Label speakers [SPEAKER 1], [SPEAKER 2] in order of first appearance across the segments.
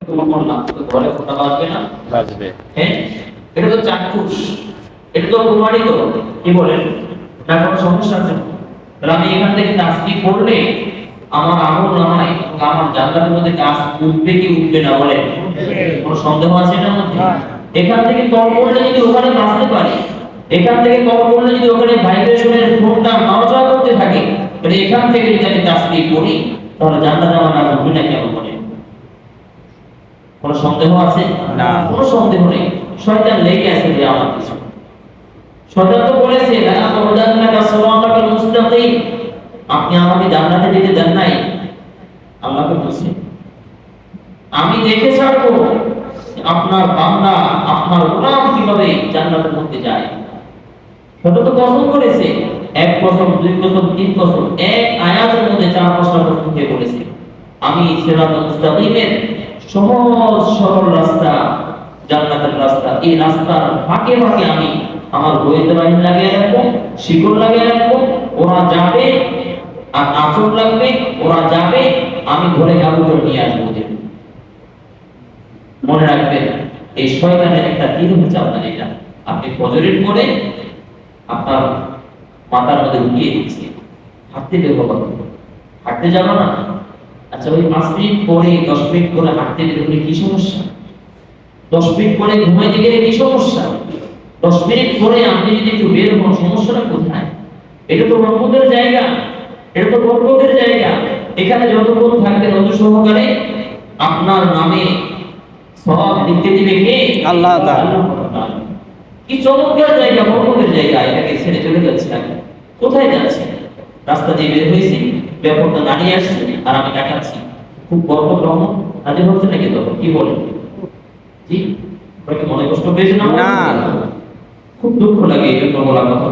[SPEAKER 1] করলাম তো ঘরে ফোটা বাজবে না?
[SPEAKER 2] বাজবে।
[SPEAKER 1] হ্যাঁ, এটা তো চাক্ষুষ, এটা তো প্রমাণিত। কি বলেন? না কোনো সমস্যা আছে? তাহলে আমি এখান থেকে তাসবিহ পড়লে আমার আমল নামায় আমার জান্নাতের মধ্যে কাজ উঠবে কি উঠবে না বলেন? কোনো সন্দেহ আছে এটার মধ্যে? এখান থেকে কল করলে যদি ওখানে বাঁচতে পারে, এখান থেকে কল করলে যদি ওখানে ভাইব্রেশনের ফোনটা নড়াচড়া করতে থাকে, তাহলে এখান থেকে যদি আমি তাসবিহ পড়ি তাহলে জান্নাতে আমার কাজ উঠবে না কেন বলেন? কোনো সন্দেহ আছে?
[SPEAKER 2] না।
[SPEAKER 1] কোনো সন্দেহ নেই। শয়তান লেগে আছে যে আমার কিছু। শয়তান তো বলেছে লা আকুদান্নাকা সিরাতাল মুস্তাকিম, আপনি আমাকে জান্নাতে যেতে দেন নাই। আল্লাহকে বলছে আমি দেখে ছাড়বো আপনার বান্দা আপনার গোলাম কিভাবে জান্নাতের মধ্যে যায়। শয়তান তো কসম করেছে, এক কসম, দুই কসম, তিন কসম, এক আয়াতের মধ্যে চার পাঁচটা কসম দিয়ে বলেছে আমি সিরাতাল মুস্তাকিমের সহজ সরল রাস্তা, জান্নাতের রাস্তা, এই রাস্তার ফাঁকে ফাঁকে আমি আমার গোয়েন্দা বাহিনী লাগিয়ে রাখবো, শিকড় লাগিয়ে রাখবো, ওরা যাবে আর আচর লাগবে, ওরা যাবে, আমি ঘরে কাবু করে নিয়ে আসবো ওদের। মনে রাখবেন এই শয়তানের একটা তীর হচ্ছে আপনার এটা, আপনি ফজরের পরে আপনার মাথার মধ্যে উঠিয়ে দিচ্ছে, হাঁটতে বের হবো, হাঁটতে যাবো না। আচ্ছা ওই 5 মিনিট পরে 10 মিনিট পরে হাঁটতে বের হলে কি সমস্যা? 10 মিনিট পরে ঘুমাইতে গেলে কি সমস্যা? 10 মিনিট পরে আপনি যদি একটু বের হন, সমস্যাটা কোথায়? এটা তো রহমতের জায়গা, এটা তো বরকতের জায়গা। এখানে যতক্ষণ থাকবেন অত সহকারে আপনার নামে সওয়াব লিখতে দিবে কে?
[SPEAKER 2] আল্লাহ তাআলা।
[SPEAKER 1] কি চমৎকার জায়গা, বরকতের জায়গা। এটাকে ছেড়ে চলে যাচ্ছে না, কোথায় যাচ্ছে? রাস্তা দিয়ে বের হয়েছি, ব্যাপারটা দাঁড়িয়ে আসছে আর আমি দেখাচ্ছি খুব বরকত রহমত হাজির হচ্ছে নাকি? তো কি বলেন? জি, আপনাকে মনে কষ্ট পেয়েছে না?
[SPEAKER 2] না।
[SPEAKER 1] খুব দুঃখ লাগে এই জন্য বলা কথা,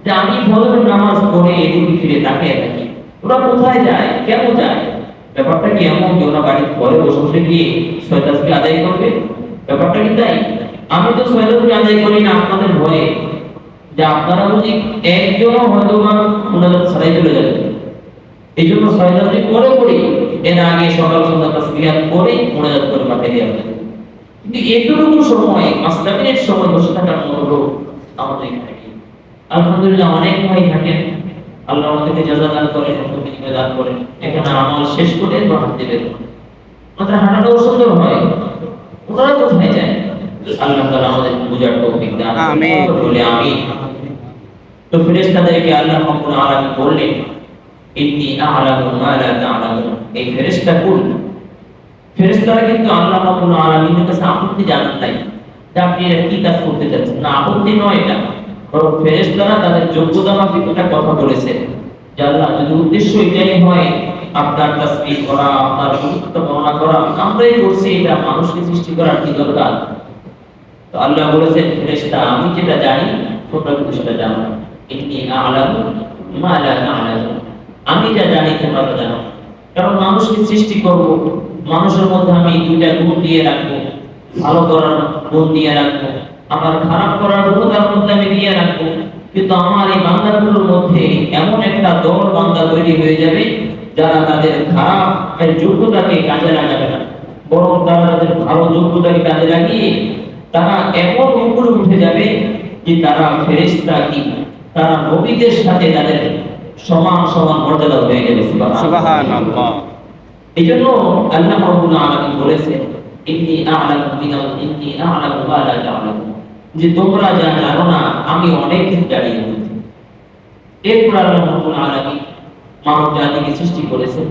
[SPEAKER 1] যে আমি ফজরের নামাজ পড়ে এদিকে ফিরে তাকিয়ে থাকি, ওরা কোথায় যায়, কেন যায়? ব্যাপারটা কি এমন যে ওরা বাড়ির ঘরে বসে বসে গিয়ে ছয় তাসবিহ আদায় করবে? ব্যাপারটা কি তাই? আমি তো ছয় তাসবিহ আদায় করি না আপনাদের ভয়ে, যে আপনারা বুঝি একজনও হয়তো বা মুনাজাত ছাড়াই চলে যাবে, এই জন্য ছয় তাসবিহ পরে পড়ি, এর আগে সকাল সন্ধ্যা তাসবিহ পড়ে মুনাজাত করে পাঠিয়ে দেওয়া হয়। কিন্তু এতটুকু সময় 5 মিনিট সময় বসে থাকার মতো আমাদের এখানে নেই। আলহামদুলিল্লাহ অনেক ভাই থাকেন, আল্লাহ আমাদেরকে জাযা দান করেন, বিনিময় দান করেন, এখানে আমল শেষ করে হাঁটতে বের হন, আমাদের হাঁটাটাও সুন্দর হয়। ওনারা কোথায় যায়? আল্লাহ তাআলা আমাদের বুঝার তৌফিক দান করুন।
[SPEAKER 2] আমিন।
[SPEAKER 1] বলে আমিন। তো ফেরেশতাদেরকে আল্লাহ রাব্বুল আলামিন বললেন ইন্নী আ'লামু মা লা তা'লামুন, এই ফেরেশতা কোন? ফেরেশতারা কিন্তু আল্লাহ রাব্বুল আলামিনের কাছে আপত্তি জানান নাই যে আপনি এটা কি কাজ করতে চাচ্ছেন, না আপত্তি নয় এটা, বরং ফেরেশতারা তাদের যোগ্যতা মাফিক একটা কথা বলেছে যে আল্লাহ যদি উদ্দেশ্য এটাই হয় আপনার তাসবিহ করা, আপনার গুরুত্ব বর্ণনা করা, আমরাই করছি, এটা মানুষকে সৃষ্টি করার কি দরকার? তো আল্লাহ বলেছেন ফেরেশতা আমি যেটা জানি তোমরা কিন্তু সেটা জানো না। ইন্নী আ'লামু মা লা তা'লামুন, আমি যা জানি তোমরা তা জানো। কারণ মানুষকে সৃষ্টি করব, মানুষের মধ্যে আমি দুইটা গুণ দিয়ে রাখবো, ভালো করার গুণ দিয়ে রাখবো, আবার খারাপ করার গুণ তার মধ্যে আমি দিয়ে রাখবো। কিন্তু আমার এই বান্দাগুলোর মধ্যে এমন একটা দল বান্দা তৈরি হয়ে যাবে যারা তাদের খারাপ যোগ্যতাকে কাজে লাগাবে না, বরং তারা তাদের ভালো যোগ্যতাকে কাজে লাগিয়ে তারা এমন উপরে উঠে যাবে যে তারা ফেরেশতা কি, তারা নবীদের সাথে তাদের সমান সমান মর্যাদা হয়ে যাবে।
[SPEAKER 2] সুবহানাল্লাহ।
[SPEAKER 1] এইজন্য আল্লাহ রাব্বুল আলামিন বলেছেন ইন্নী আ'লামু মা লা তা'লামুন, যে তোমরা যা জানো না আমি অনেক কিছু জানি। এরপর আল্লাহ রাব্বুল আলামিন মানব জাতিকে সৃষ্টি করেছেন।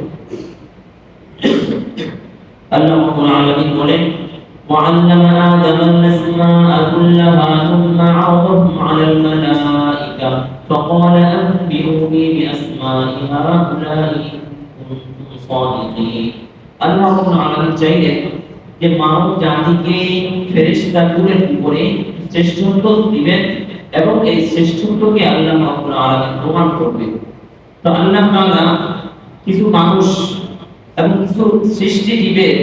[SPEAKER 1] আল্লাহ রাব্বুল আলামিন বলেন وعلم آدم الأسماء كلها ثم عرضهم على الملائكة فقال أنبئوني بأسماء هؤلاء আল্লাহ রাব্বুল আলামিন চাইলেন যে মানব জাতিকে ফেরেশতাদের উপরে শ্রেষ্ঠত্ব দিবেন এবং এই শ্রেষ্ঠত্বকে আল্লাহ রাব্বুল আলামিন প্রমাণ করবেন। তো আল্লাহ তাআলা কিছু মানুষ এবং কিছু সৃষ্টি জীবের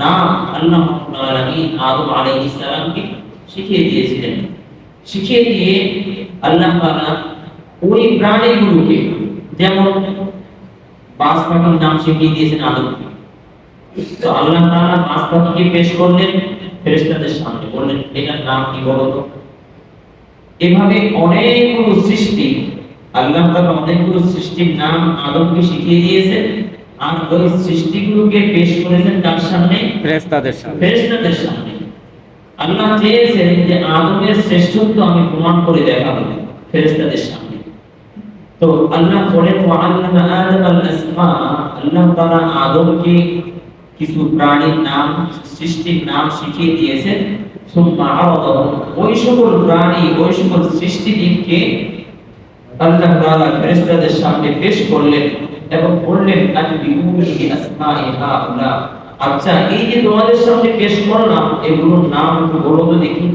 [SPEAKER 1] নাম আল্লাহ রাব্বুল আলামিন আদম আলাইহিস সালামকে শিখিয়ে দিয়েছিলেন। শিখিয়ে দিয়ে আল্লাহ তাআলা ওই প্রাণীগুলোকে, যেমন বাজ পাখির নাম শিখিয়ে দিয়েছেন আদমকে, তো আল্লাহ তাআলা পাঁচ পাখিকে পেশ করলেন ফেরেশতাদের সামনে, বললেন এটার নাম কি বলো তো। এভাবে অনেকগুলো সৃষ্টি আল্লাহ তাআলা অনেকগুলো সৃষ্টির নাম আদমকে শিখিয়ে দিয়েছেন, আর ওই সৃষ্টিগুলোকে পেশ করেছেন তার সামনে,
[SPEAKER 2] ফেরেশতাদের সামনে।
[SPEAKER 1] ফেরেশতাদের সামনে। আল্লাহ চেয়েছেন যে আদমের শ্রেষ্ঠত্ব আমি প্রমাণ করে দেখাবো ফেরেশতাদের সামনে। তো আল্লাহ বলেন ওয়াআল্লামা আদম আল আসমা, আল্লাহ তাআলা আদমকে কিছু প্রাণীর নাম, সৃষ্টির নাম শিখিয়ে দিয়েছেন। সুম্মা আরাদাহুম, ওই সকল প্রাণী, ওই সকল সৃষ্টিকে আল্লাহ তাআলা ফেরেশতাদের সামনে পেশ করলেন এবং বললেন আনবিউনি বিআসমাই হাউলা, আচ্ছা এই যে তোমাদের সামনে পেশ করলাম এগুলোর নাম একটু বলো তো দেখি।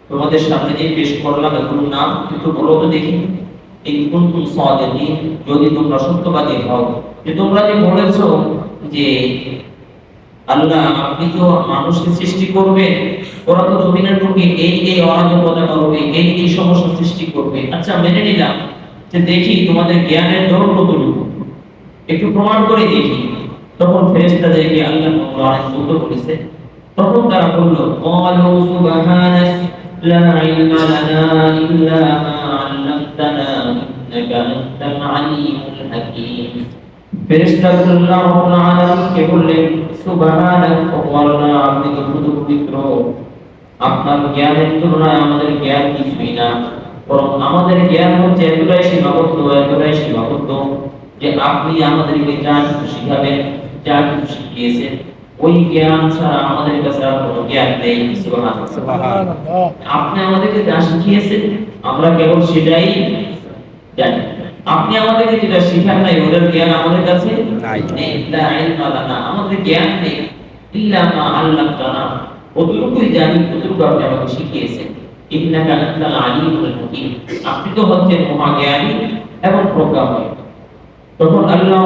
[SPEAKER 1] তোমাদের সামনে যে পেশ করলাম এগুলোর নাম একটু বলো তো দেখি। ইন কুনতুম সাদিকিন, যদি তোমরা সত্যবাদী হও, যে তোমরা যে বলেছো যে আল্লাহ আপনি তো মানুষকে সৃষ্টি করবেন, ওরা তো জমিনের বুকে এই এই অরাজকতা করবে, এই এই সমস্যা সৃষ্টি করবে, আচ্ছা মেনে নিলাম, যে দেখি তোমাদের জ্ঞানের ধরন কতটুকু, একটু প্রমাণ করে দেখি। তখন ফেরেশতাদেরকে আল্লাহ তাআলা বলতে বলেছে, তখন তারা বলল ক্বালু সুবহানাক লা ইলমা লানা ইল্লা মা 'আল্লামতানা ইন্নাকা আনতাল আলিমুল হাকীম। ফেরেশতাগুলো আল্লাহ আলামিনকে বললেন সুবহানাক, আল্লাহ আপনি তো পবিত্র, আপনার জ্ঞানের তুলনায় আমাদের জ্ঞান কিছুই না, বরং আমাদের জ্ঞান হচ্ছে এতটাই সীমাবদ্ধ যে আপনি আমাদেরকে যা কিছু শিখাবেন, যা কিছু শিখিয়েছেন, ওই জ্ঞান ছাড়া আমাদের কাছে আর কোনো জ্ঞান নেই। সুবহানাল্লাহ,
[SPEAKER 2] সুবহানাল্লাহ।
[SPEAKER 1] আপনি আমাদেরকে যা শিখিয়েছেন আমরা কেবল সেটাই জানি, আপনি আমাদেরকে যেটা শিখান নাই ওটার জ্ঞান আমাদের কাছে নেই। লা ইলমা লানা, আমাদের জ্ঞান নেই, ইল্লা মা আল্লামতানা, কতটুকুই জানি কতটুকু আপনি আমাকে শিখিয়েছেন। ইন্নাকা আনতাল আলিমুল হাকীম, আপনি তো হচ্ছেন মহাজ্ঞানী এবং প্রজ্ঞাময়। তখন আল্লাহ